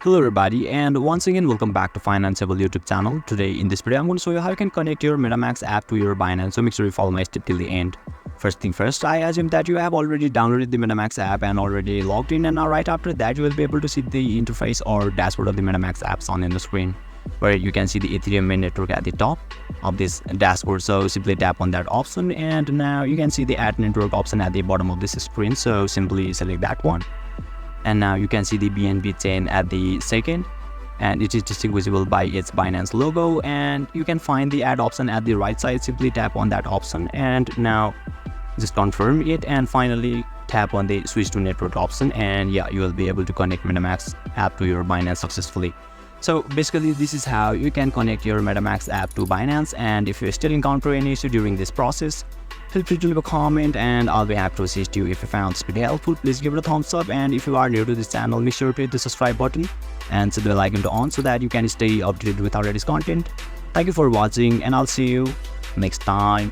Hello everybody, and once again welcome back to Financeable YouTube channel. Today in this video I'm going to show you how you can connect your Metamask app to your Binance, so make sure you follow my step till the end. First thing first, I assume that you have already downloaded the Metamask app and already logged in, and now right after that you will be able to see the interface or dashboard of the Metamask apps on in the screen, where you can see the Ethereum main network at the top of this dashboard. So simply tap on that option, and now you can see the add network option at the bottom of this screen, so simply select that one. And now you can see the BNB chain at the second, and it is distinguishable by its Binance logo. And you can find the add option at the right side. Simply tap on that option, and now just confirm it, and finally tap on the switch to network option, and yeah, you will be able to connect Metamask app to your Binance successfully. So basically this is how you can connect your Metamask app to Binance. And if you still encounter any issue during this process, feel free to leave a comment and I'll be happy to assist you. If you found this video helpful, please give it a thumbs up, and if you are new to this channel, make sure to hit the subscribe button and set the bell icon on so that you can stay updated with our latest content. Thank you for watching, and I'll see you next time.